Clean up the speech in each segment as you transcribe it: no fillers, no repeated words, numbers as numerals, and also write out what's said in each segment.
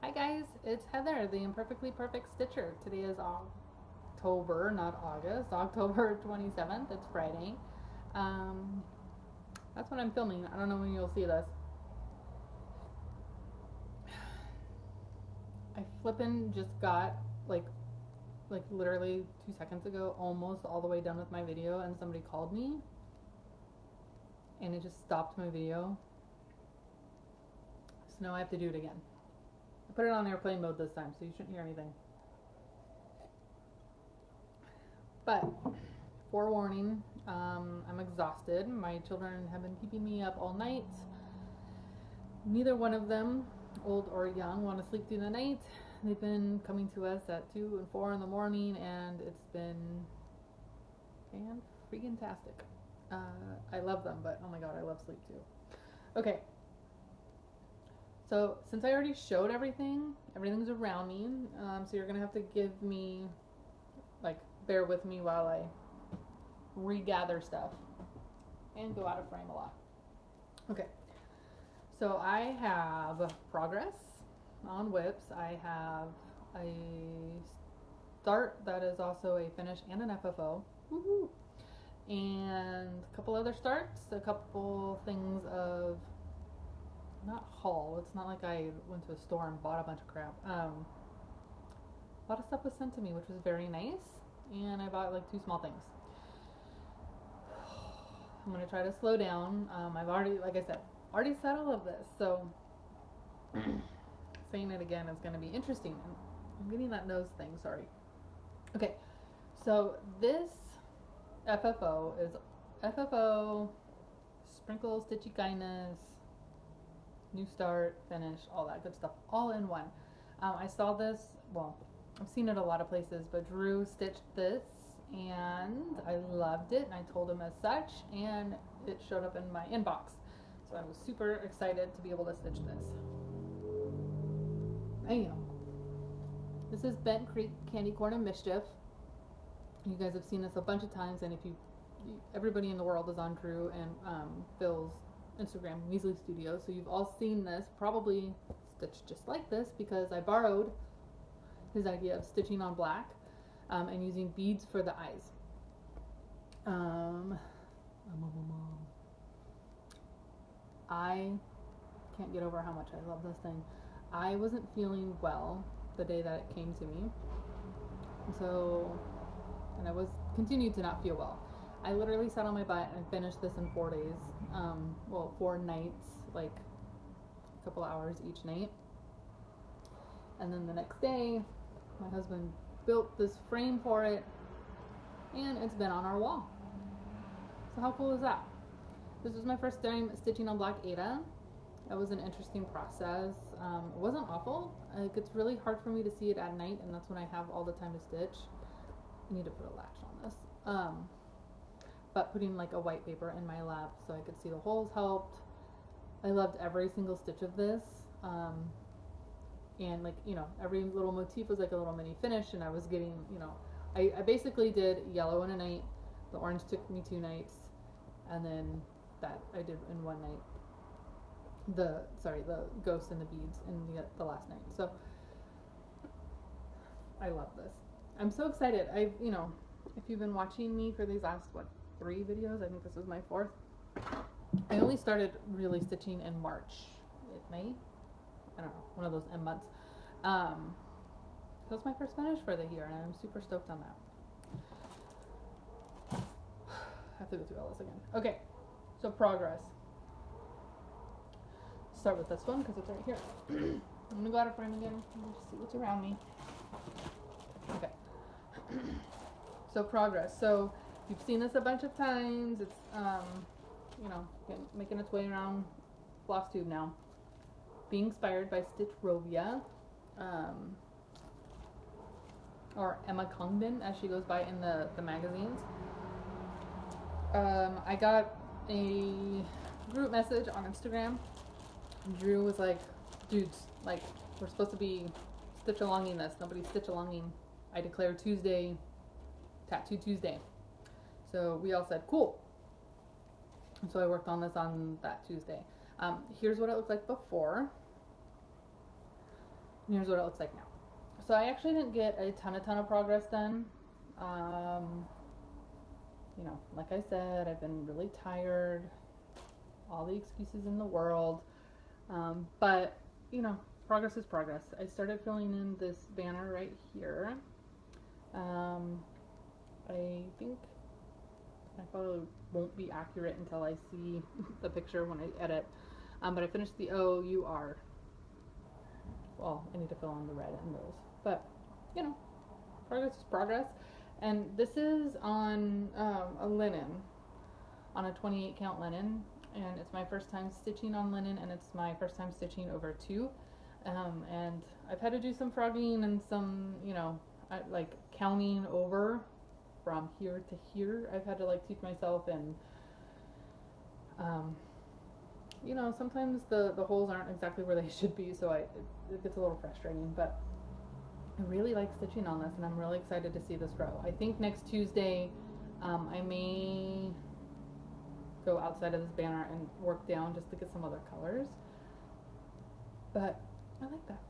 Hi guys, it's Heather, the Imperfectly Perfect Stitcher. Today is October, not August, October 27th. It's Friday. Um, that's when I'm filming. I don't know when you'll see this. I flippin' just got like literally 2 seconds ago, almost all the way done with my video, and somebody called me, and it just stopped my video. So now I have to do it again. I put it on airplane mode this time, so you shouldn't hear anything. But forewarning, I'm exhausted. My children have been keeping me up all night. Neither one of them, old or young, want to sleep through the night. They've been coming to us at 2 and 4 in the morning, and it's been fan-freaking-tastic. I love them, but oh my god, I love sleep too. Okay. So, since I already showed everything's around me, so you're going to have to give me, bear with me while I regather stuff and go out of frame a lot. Okay, so I have progress on whips. I have a start that is also a finish and an FFO. Woohoo! And a couple other starts, a couple things of not haul. It's not like I went to a store and bought a bunch of crap. A lot of stuff was sent to me, which was very nice, and I bought like 2 small things. I'm gonna try to slow down. I've already, like I said, already said all of this, so saying it again is gonna be interesting. I'm getting that nose thing. Sorry. Okay, so this FFO is FFO, sprinkle, stitchy kindness, new start, finish, all that good stuff, all in one. I saw this, well, I've seen it a lot of places, but Drew stitched this and I loved it, and I told him as such, and it showed up in my inbox. So I was super excited to be able to stitch this. Bam! This is Bent Creek Candy Corn and Mischief. You guys have seen this a bunch of times, and if everybody in the world is on Drew and Phil's Instagram, Measly Studios, so you've all seen this, probably stitched just like this, because I borrowed his idea of stitching on black and using beads for the eyes. I can't get over how much I love this thing. I wasn't feeling well the day that it came to me, and I continued to not feel well. I literally sat on my butt and finished this in 4 days. 4 nights, like a couple hours each night. And then the next day, my husband built this frame for it, and it's been on our wall. So how cool is that? This was my first time stitching on black Aida. It was an interesting process. It wasn't awful. It's really hard for me to see it at night, and that's when I have all the time to stitch. I need to put a latch on this. But putting like a white paper in my lap so I could see the holes helped. I loved every single stitch of this. And every little motif was like a little mini finish, and I was getting, I basically did yellow in a night, the orange took me 2 nights, and then that I did in 1 night. The ghost and the beads in the last night. So I love this. I'm so excited. If you've been watching me for these last 3 videos, I think this is my 4th. I only started really stitching in March, May, I don't know, one of those M months. So it's my first finish for the year, and I'm super stoked on that. I have to go through all this again. Okay, so progress. Start with this one because it's right here. I'm gonna go out of frame again and just see what's around me. Okay. So progress. So you've seen this a bunch of times. It's making its way around floss tube now. Being inspired by Stitchrovia, or Emma Congdon, as she goes by in the magazines. I got a group message on Instagram. Drew was like, dudes, like, we're supposed to be stitch-alonging this. Nobody's stitch-alonging. I declare Tuesday Tattoo Tuesday. So we all said, cool. And so I worked on this on that Tuesday. Here's what it looked like before. Here's what it looks like now. So I actually didn't get a ton of progress done. You know, like I said, I've been really tired, all the excuses in the world. But, you know, progress is progress. I started filling in this banner right here. I think I probably won't be accurate until I see the picture when I edit. But I finished the O-U-R. Well, I need to fill in the red in those. But, you know, progress is progress. And this is on a linen, on a 28 count linen. And it's my first time stitching on linen, and it's my first time stitching over 2. And I've had to do some frogging and some, you know, like counting over from here to here. I've had to like teach myself, and you know, sometimes the holes aren't exactly where they should be, so it gets a little frustrating, but I really like stitching on this, and I'm really excited to see this grow. I think next Tuesday I may go outside of this banner and work down just to get some other colors, but I like that.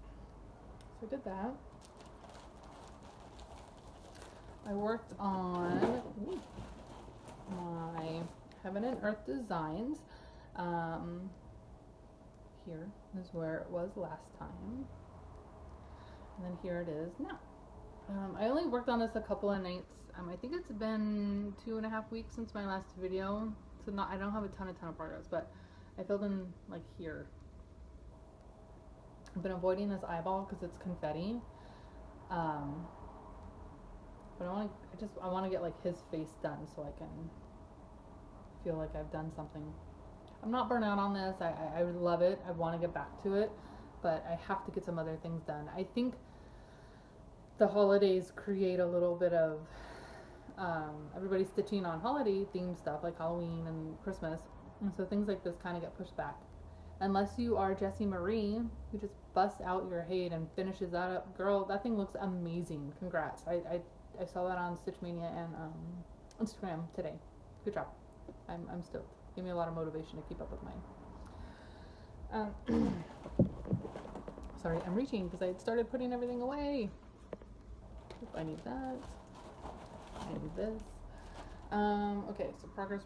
So I did that. I worked on my Heaven and Earth designs. Here is where it was last time, and then here it is now. I only worked on this a couple of nights. I think it's been 2.5 weeks since my last video, so I don't have a ton of progress, but I filled in like here. I've been avoiding this eyeball because it's confetti, but I want to get like his face done so I can feel like I've done something. I'm not burnt out on this. I love it. I want to get back to it, but I have to get some other things done. I think the holidays create a little bit of everybody stitching on holiday themed stuff like Halloween and Christmas, and so things like this kind of get pushed back. Unless you are Jessie Marie, who just busts out your hate and finishes that up. Girl, that thing looks amazing. Congrats. I saw that on Stitch Mania and Instagram today. Good job. I'm stoked. Gave me a lot of motivation to keep up with mine. Sorry, I'm reaching because I had started putting everything away. Oop, I need that. I need this. Okay, so progress.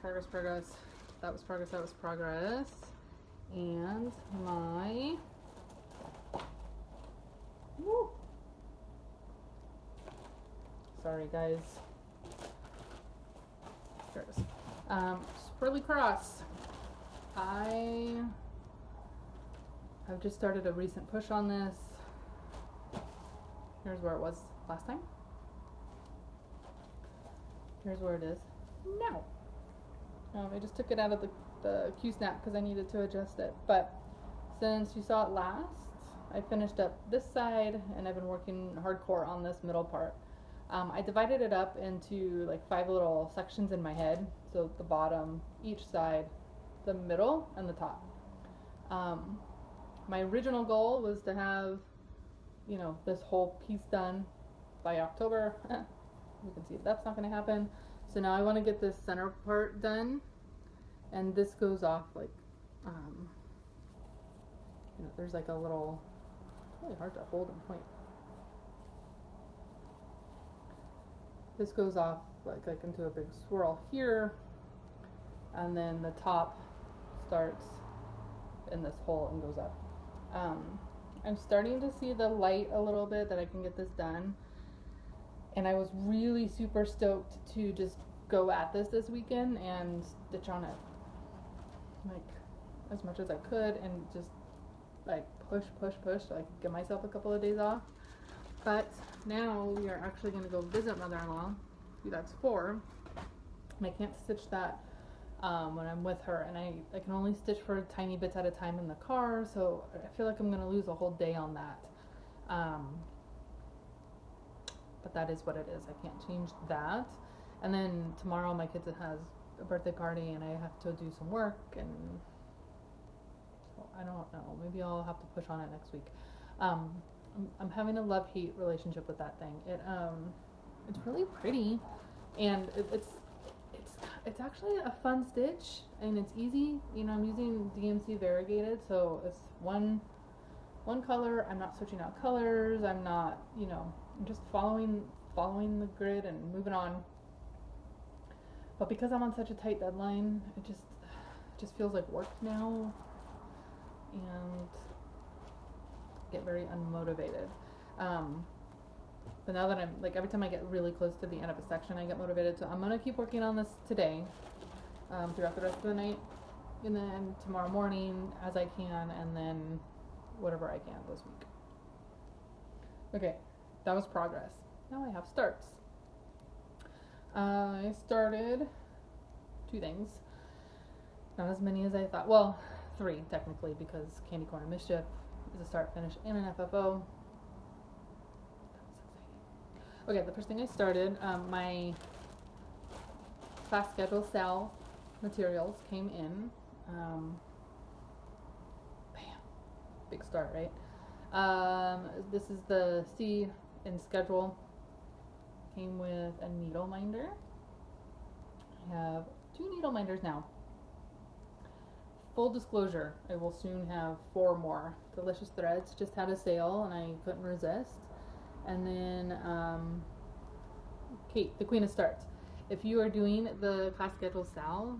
That was progress. And my... Woo! Sorry, guys. There it is. Swirly Cross. I've just started a recent push on this. Here's where it was last time. Here's where it is now. I just took it out of the Q-snap because I needed to adjust it. But since you saw it last, I finished up this side, and I've been working hardcore on this middle part. I divided it up into like 5 little sections in my head. So the bottom, each side, the middle, and the top. My original goal was to have, you know, this whole piece done by October. You can see that's not going to happen. So now I want to get this center part done, and this goes off like, you know, there's like a little, it's really hard to hold and point. This goes off like into a big swirl here, and then the top starts in this hole and goes up. I'm starting to see the light a little bit that I can get this done, and I was really super stoked to just go at this weekend and stitch on it like as much as I could, and just like push so I could give myself a couple of days off. But now we are actually going to go visit mother-in-law, who that's 4, and I can't stitch that when I'm with her, and I can only stitch for tiny bits at a time in the car, so I feel like I'm going to lose a whole day on that. But that is what it is. I can't change that. And then tomorrow my kid has a birthday party, and I have to do some work, and well, I don't know. Maybe I'll have to push on it next week. I'm having a love-hate relationship with that thing. It's really pretty, and it's actually a fun stitch, and it's easy. You know, I'm using DMC variegated, so it's one one color. I'm not switching out colors. I'm not, you know, I'm just following the grid and moving on. But because I'm on such a tight deadline, it just feels like work now, and get very unmotivated. But now that I'm like, every time I get really close to the end of a section, I get motivated. So I'm gonna keep working on this today, throughout the rest of the night, and then tomorrow morning as I can, and then whatever I can this week. Okay, that was progress. Now I have starts. I started 2 things. Not as many as I thought. Well, 3 technically, because Candy Corn and Mischief is a start, finish, and an FFO. Okay, the first thing I started, my class schedule sale materials came in. Bam, big start, right? This is the C in schedule. Came with a needle minder. I have 2 needle minders now. Full disclosure, I will soon have 4 more. Delicious Threads just had a sale and I couldn't resist. And then Kate, the Queen of Starts. If you are doing the class schedule Sal,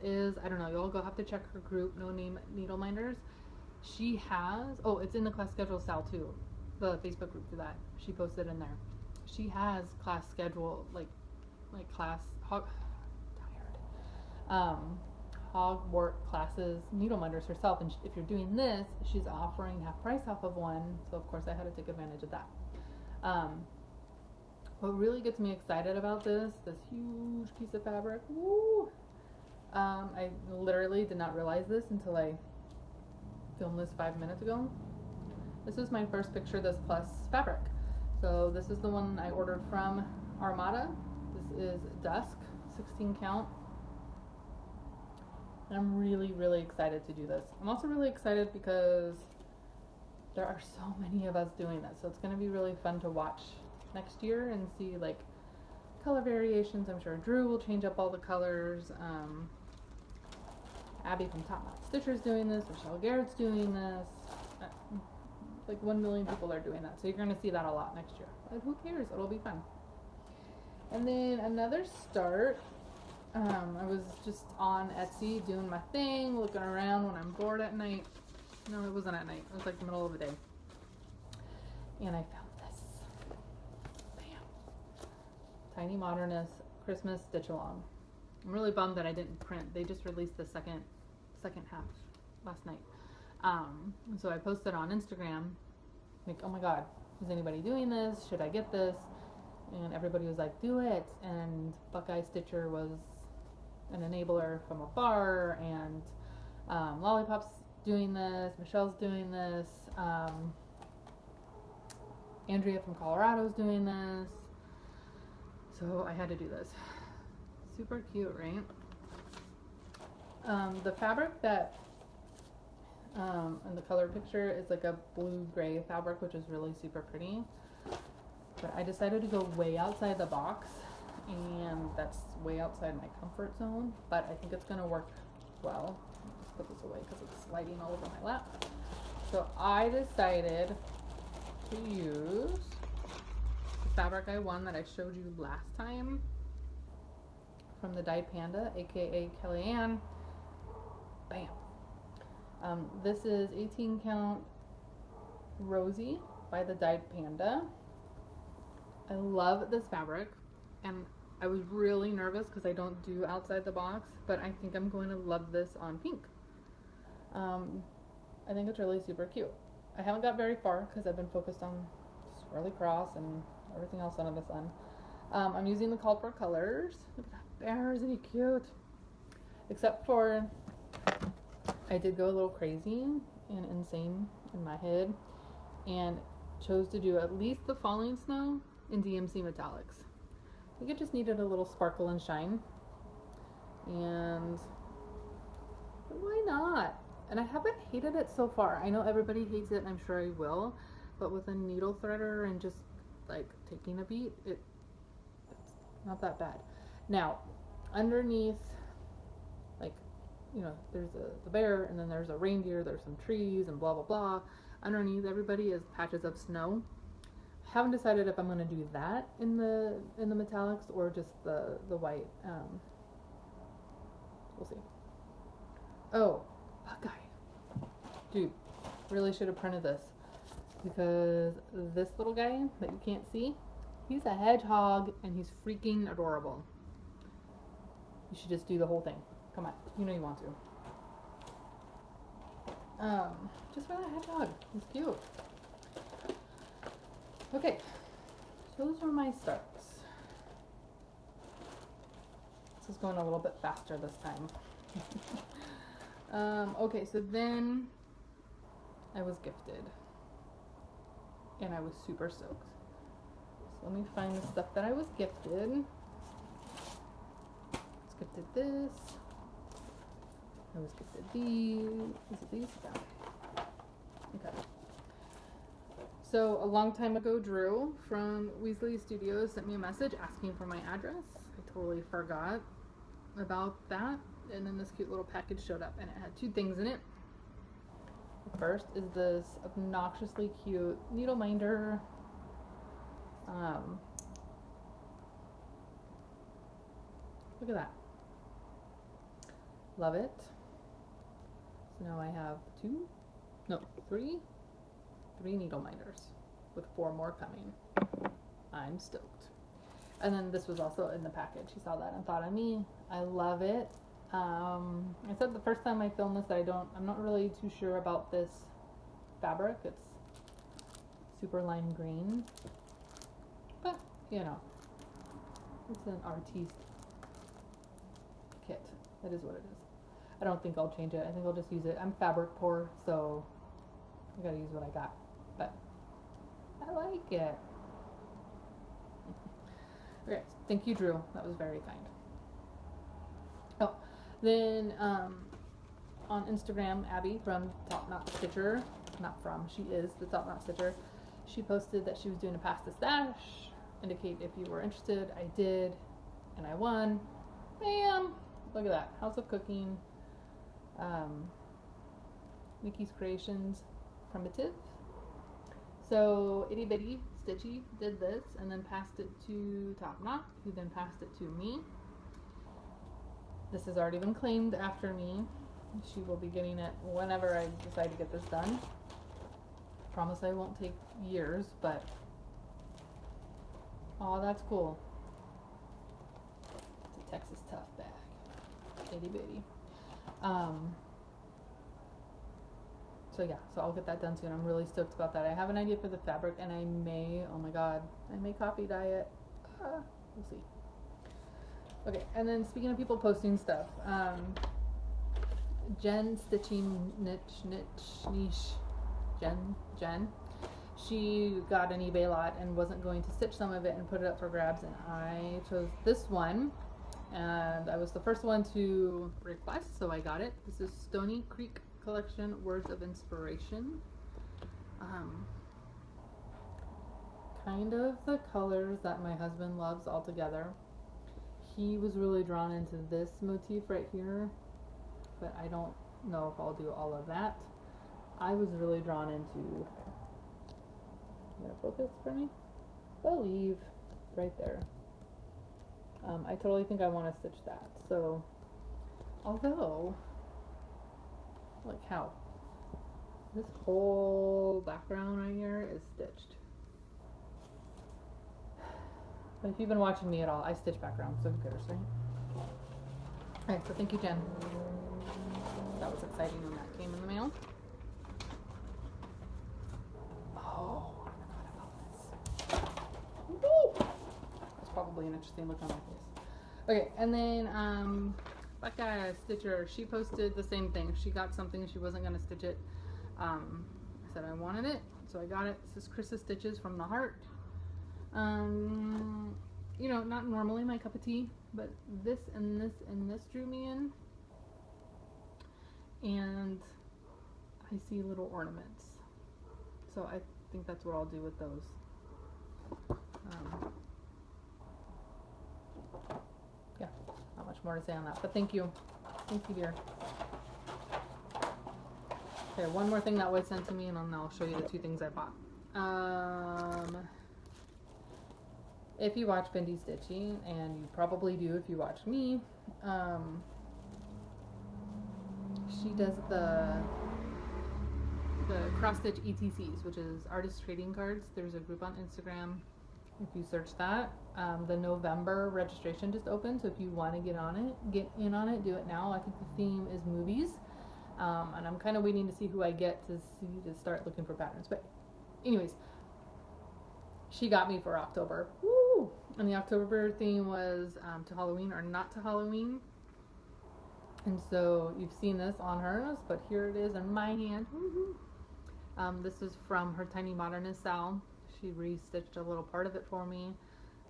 is, I don't know, you'll go have to check her group, No Name Needle Minders. She has, oh, it's in the class schedule Sal too, the Facebook group for that. She posted in there. She has class schedule, like class, Hogwarts classes, needle minders herself, and if you're doing this, she's offering half price off of one, so of course I had to take advantage of that. What really gets me excited about this huge piece of fabric, woo! I literally did not realize this until I filmed this 5 minutes ago. This is my first picture of this plus fabric. So this is the one I ordered from Armada. This is Dusk, 16 count. I'm really, really excited to do this. I'm also really excited because there are so many of us doing this. So it's going to be really fun to watch next year and see like color variations. I'm sure Drew will change up all the colors. Abby from Top Knot Stitcher's doing this. Michelle Garrett's doing this. Like 1 million people are doing that. So you're going to see that a lot next year. But who cares? It'll be fun. And then another start. I was just on Etsy doing my thing, looking around when I'm bored at night. No, it wasn't at night. It was like the middle of the day. And I found this. Bam. Tiny Modernist Christmas Stitch Along. I'm really bummed that I didn't print. They just released the second half last night. So I posted on Instagram, like, oh my god, is anybody doing this? Should I get this? And everybody was like, do it. And Buckeye Stitcher was an enabler from afar, and Lollipop's doing this, Michelle's doing this, Andrea from Colorado's doing this, so I had to do this. Super cute, right? The fabric that in the color picture is like a blue-gray fabric, which is really super pretty, but I decided to go way outside the box, and that's way outside my comfort zone, but I think it's going to work well. Let's put this away because it's sliding all over my lap. So I decided to use the fabric I won that I showed you last time from the Dyed Panda, aka Kellyanne. Bam. This is 18 count Rosie by the Dyed Panda. I love this fabric, and I was really nervous because I don't do outside the box, but I think I'm going to love this on pink. I think it's really super cute. I haven't got very far because I've been focused on Swirly Cross and everything else under the sun. I'm using the called for colors. Look at that bear, isn't he cute? Except for I did go a little crazy and insane in my head and chose to do at least the falling snow in DMC Metallics. I think it just needed a little sparkle and shine, and why not? And I haven't hated it so far. I know everybody hates it, and I'm sure I will, but with a needle threader and just like taking a beat, it's not that bad. Now, underneath, like you know, there's the bear, and then there's a reindeer, there's some trees, and blah blah blah. Underneath everybody is patches of snow. Haven't decided if I'm gonna do that in the metallics or just the white. We'll see. Oh, Buckeye, dude, really should have printed this, because this little guy that you can't see, he's a hedgehog and he's freaking adorable. You should just do the whole thing. Come on, you know you want to. Just for that hedgehog. He's cute. Okay, so those are my starts. This is going a little bit faster this time. Okay, so then I was gifted. And I was super stoked. So let me find the stuff that I was gifted. I was gifted this. I was gifted these. Is it these? Yeah. Okay. So a long time ago, Drew from Weasley Studios sent me a message asking for my address. I totally forgot about that. And then this cute little package showed up, and it had two things in it. The first is this obnoxiously cute needle minder. Look at that. Love it. So now I have three needle minders with 4 more coming. I'm stoked. And then this was also in the package. She saw that and thought of me. I love it. I said the first time I filmed this that I'm not really too sure about this fabric. It's super lime green, but you know, it's an artiste kit. That is what it is. I don't think I'll change it. I think I'll just use it. I'm fabric poor, so I gotta use what I got, but I like it. Okay, thank you, Drew. That was very kind. Oh, then on Instagram, Abby from Top Knot Stitcher, she is the Top Knot Stitcher. She posted that she was doing a Pass the Stash. Indicate if you were interested. I did, and I won. Bam! Look at that. House of Cooking. Nikki's Creations Primitive. So Itty Bitty Stitchy did this and then passed it to Top Knot, who then passed it to me. This has already been claimed after me. She will be getting it whenever I decide to get this done. Promise I won't take years, but oh, that's cool. It's a Texas Tough bag. Itty bitty. So yeah, so I'll get that done soon. I'm really stoked about that. I have an idea for the fabric, and I may, oh my god, I may copy dye it. We'll see. Okay, and then speaking of people posting stuff, Jen Stitching Niche, Jen, she got an eBay lot and wasn't going to stitch some of it and put it up for grabs, and I chose this one, and I was the first one to request, so I got it. This is Stony Creek Collection Words of Inspiration. Kind of the colors that my husband loves all together. He was really drawn into this motif right here, but I don't know if I'll do all of that. I was really drawn into, you gonna focus for me? Believe, right there. I totally think I want to stitch that. So, although, like how? This whole background right here is stitched. But if you've been watching me at all, I stitch backgrounds, so who cares, right? Alright, so thank you, Jen. That was exciting when that came in the mail. Oh, I forgot about this. Woo! That's probably an interesting look on my face. Okay, and then Becca Stitcher, she posted the same thing. She got something, she wasn't going to stitch it. I said I wanted it, so I got it. This is Chris's Stitches from the Heart. You know, not normally my cup of tea, but this and this and this drew me in. And I see little ornaments. So I think that's what I'll do with those. Yeah, not much more to say on that, but thank you. Thank you, dear. Okay, one more thing that was sent to me, and then I'll show you the two things I bought. If you watch Bendy Stitching, and you probably do if you watch me, she does the cross stitch ETCs, which is artist trading cards. There's a group on Instagram. If you search that, the November registration just opened. So if you want to get in on it, do it now. I think the theme is movies, and I'm kind of waiting to see who I get to start looking for patterns. But anyways, she got me for October. Woo! And the October theme was to Halloween or not to Halloween. And so you've seen this on hers, but here it is in my hand. This is from her Tiny Modernist Sal. She restitched a little part of it for me.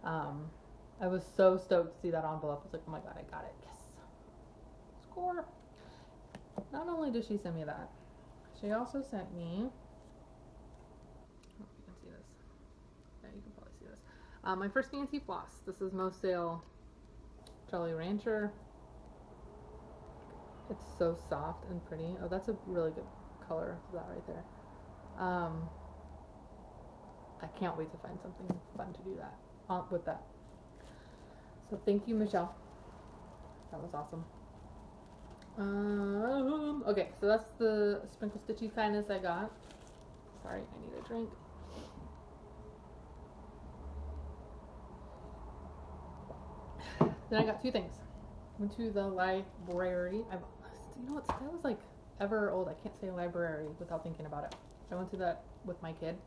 I was so stoked to see that envelope. I was like, oh my god, I got it. Yes. Score. Not only did she send me that, she also sent me, oh, you can see this. Yeah, you can probably see this. My first fancy floss. This is Most Sale Jolly Rancher. It's so soft and pretty. Oh, that's a really good color for that right there. I can't wait to find something fun to do that with that. So thank you, Michelle. That was awesome. Okay, so that's the Sprinkle Stitchy kindness I got. Sorry, I need a drink. Then I got two things. Went to the library. You know what? That was like ever old. I can't say library without thinking about it. I went to that with my kid,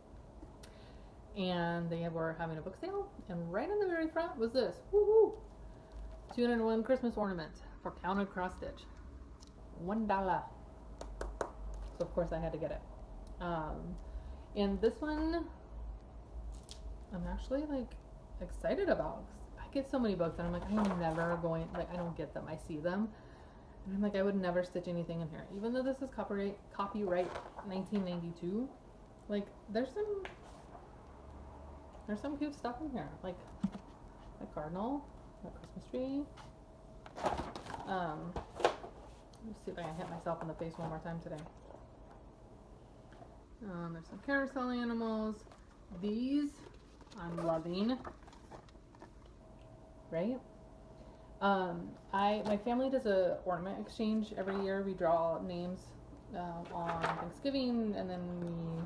and they were having a book sale, and right in the very front was this. Woohoo! 201 Christmas ornament for counted cross stitch. $1. So of course I had to get it. And this one I'm actually like excited about. I get so many books and I'm like, I'm never going, like, I don't get them. I see them and I'm like, I would never stitch anything in here, even though this is copyright 1992. Like, there's some cute stuff in here, like a cardinal, a Christmas tree. Let's see if I can hit myself in the face one more time today. There's some carousel animals. These I'm loving. Right? My family does a ornament exchange every year. We draw names on Thanksgiving, and then we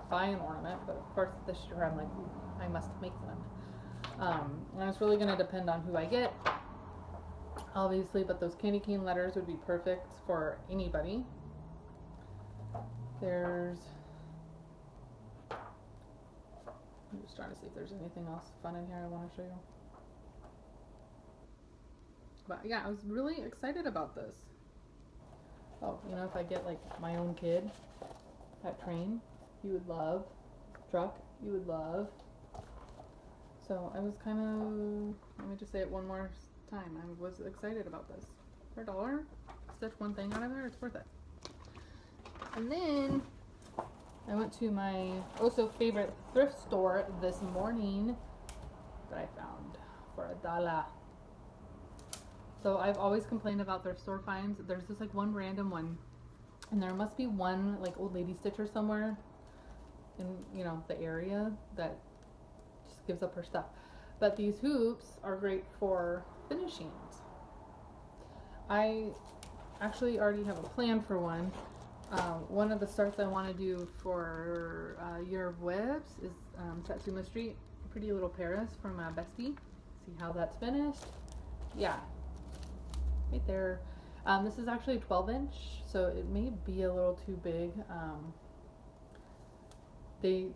buy an ornament. But of course, this year I'm like, ooh, I must make one. And it's really going to depend on who I get, obviously. But those candy cane letters would be perfect for anybody. I'm just trying to see if there's anything else fun in here I want to show you. But yeah, I was really excited about this. Oh, you know, if I get like my own kid, that train, you would love. Truck, you would love. So I was kind of, let me just say it one more time. I was excited about this. For $1, stitch one thing out of there, it's worth it. And then I went to my also favorite thrift store this morning that I found for $1. So I've always complained about thrift store finds. There's just like one random one, and there must be one like old lady stitcher somewhere in, you know, the area that just gives up her stuff. But these hoops are great for finishings. I actually already have a plan for one. One of the starts I want to do for Year of Webs is Satsuma Street, Pretty Little Paris from Bestie. See how that's finished. Yeah, right there. This is actually a 12-inch, so it may be a little too big.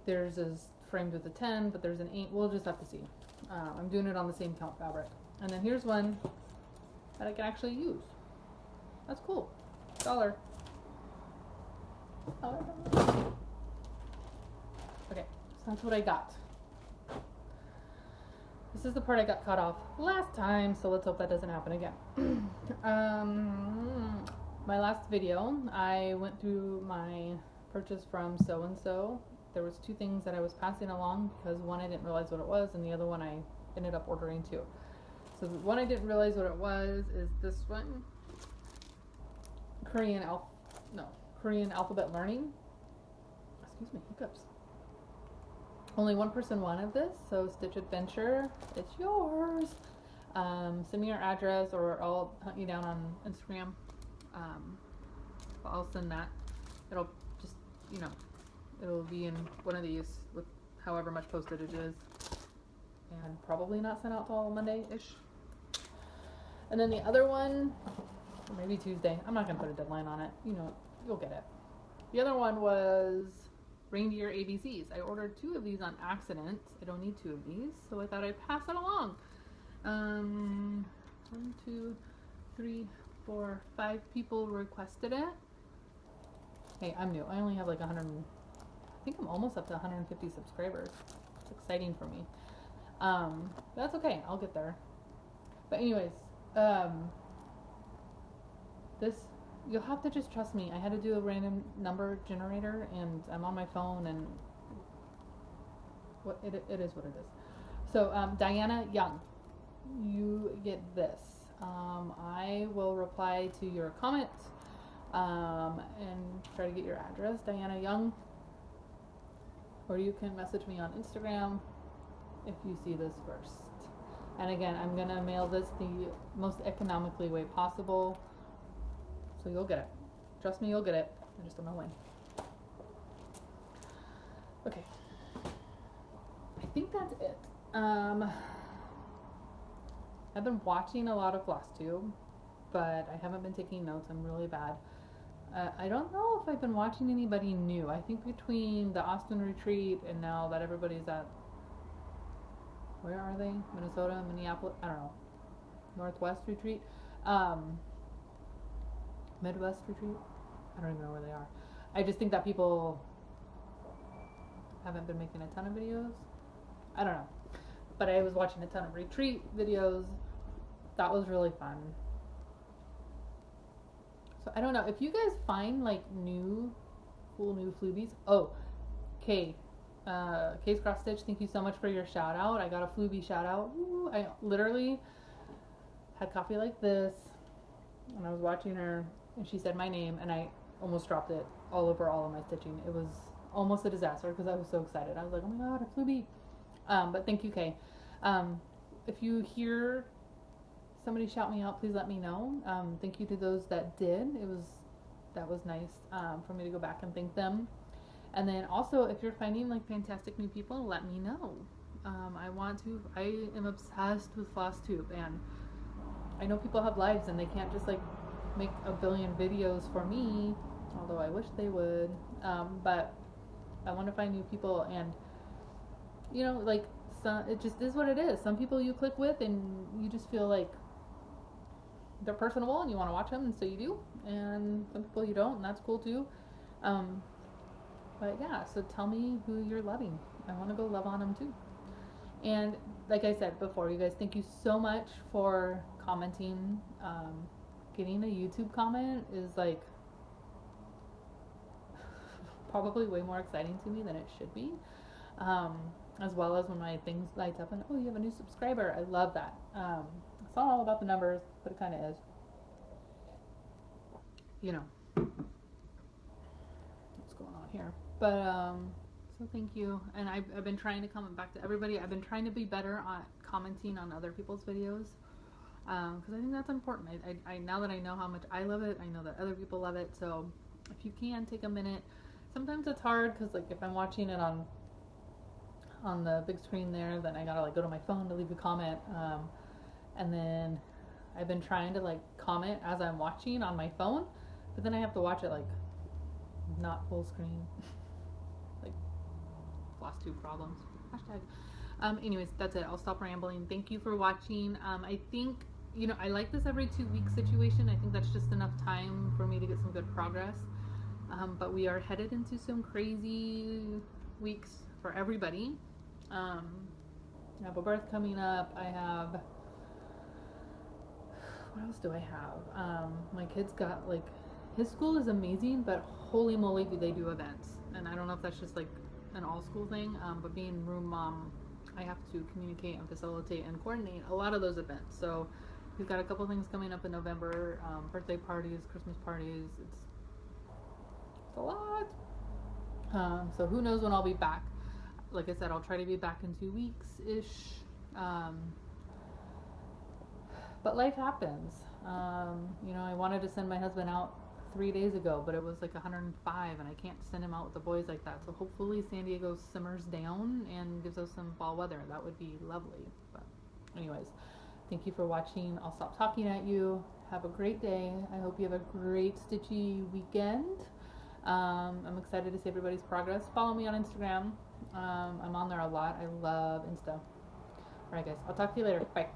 Theirs is framed with a 10, but there's an 8. We'll just have to see. I'm doing it on the same count fabric. And then here's one that I can actually use. That's cool. $1. Okay, so that's what I got. This is the part I got cut off last time, so let's hope that doesn't happen again. My last video, I went through my purchase from so-and-so. There was 2 things that I was passing along because one I didn't realize what it was, and the other one I ended up ordering too. So the one I didn't realize what it was is this one. Korean alphabet learning. Excuse me, hiccups. Only one person wanted this, so Stitch Adventure, it's yours. Send me your address, or I'll hunt you down on Instagram. I'll send that. It'll just, you know, it'll be in one of these with however much postage it is, and probably not sent out till Monday-ish. And then the other one, or maybe Tuesday. I'm not gonna put a deadline on it. You know, you'll get it. The other one was reindeer ABCs. I ordered 2 of these on accident. I don't need 2 of these, so I thought I'd pass it along. 1, 2, 3, 4, 5 people requested it. Hey, I'm new. I only have like 100. I think I'm almost up to 150 subscribers. It's exciting for me. That's okay. I'll get there. But anyways, this, you'll have to just trust me. I had to do a random number generator, and I'm on my phone, and what it is what it is. So Diana Young, you get this. I will reply to your comment and try to get your address, Diana Young, or you can message me on Instagram if you see this first. And again, I'm gonna mail this the most economically way possible, so you'll get it. Trust me, you'll get it. I just don't know when. Okay, I think that's it. I've been watching a lot of FlossTube, but I haven't been taking notes. I'm really bad. I don't know if I've been watching anybody new. I think between the Austin retreat and now that everybody's at, where are they? Minnesota, Minneapolis, I don't know. Northwest retreat? Midwest retreat? I don't even know where they are. I just think that people haven't been making a ton of videos. I don't know. But I was watching a ton of retreat videos. That was really fun. So I don't know. If you guys find like cool new Flubies. Oh, Kay. Kay's Cross Stitch, thank you so much for your shout out. I got a Fluby shout out. Ooh, I literally had coffee like this, and I was watching her, and she said my name, and I almost dropped it all over all of my stitching. It was almost a disaster because I was so excited. I was like, oh my god, a Fluby. But thank you, Kay. If you hear somebody shout me out, please let me know. Thank you to those that did. That was nice for me to go back and thank them. And then also, if you're finding like fantastic new people, let me know. I am obsessed with FlossTube, and I know people have lives and they can't just like make a billion videos for me, although I wish they would. But I want to find new people, and you know, like, it just is what it is. Some people you click with and you just feel like they're personable and you want to watch them, and so you do. And some people you don't, and that's cool too. But yeah, so tell me who you're loving. I want to go love on them too. And like I said before, you guys, thank you so much for commenting. Getting a YouTube comment is like probably way more exciting to me than it should be. As well as when my things light up and, oh, you have a new subscriber. I love that. It's not all about the numbers, but it kind of is. You know, what's going on here. But, so thank you. And I've been trying to comment back to everybody. I've been trying to be better at commenting on other people's videos. Because I think that's important. I now that I know how much I love it, I know that other people love it. So if you can, take a minute. Sometimes it's hard because, like, if I'm watching it on the big screen there, then I gotta like go to my phone to leave a comment. And then I've been trying to like comment as I'm watching on my phone, but then I have to watch it like not full screen. Like FlossTube problems. Hashtag. Anyways, that's it. I'll stop rambling. Thank you for watching. I think, you know, I like this every 2 week situation. I think that's just enough time for me to get some good progress. But we are headed into some crazy weeks for everybody. I have a birth coming up. I have, what else do I have? My kid's got like, his school is amazing, but holy moly do they do events. And I don't know if that's just like an all school thing, but being room mom, I have to communicate and facilitate and coordinate a lot of those events. So we've got a couple things coming up in November, birthday parties, Christmas parties. It's a lot. So who knows when I'll be back. Like I said, I'll try to be back in 2 weeks-ish. But life happens. I wanted to send my husband out 3 days ago, but it was like 105, and I can't send him out with the boys like that. So hopefully San Diego simmers down and gives us some fall weather. That would be lovely. But anyways, thank you for watching. I'll stop talking at you. Have a great day. I hope you have a great stitchy weekend. I'm excited to see everybody's progress. Follow me on Instagram. I'm on there a lot. I love Insta. Alright guys, I'll talk to you later. Bye.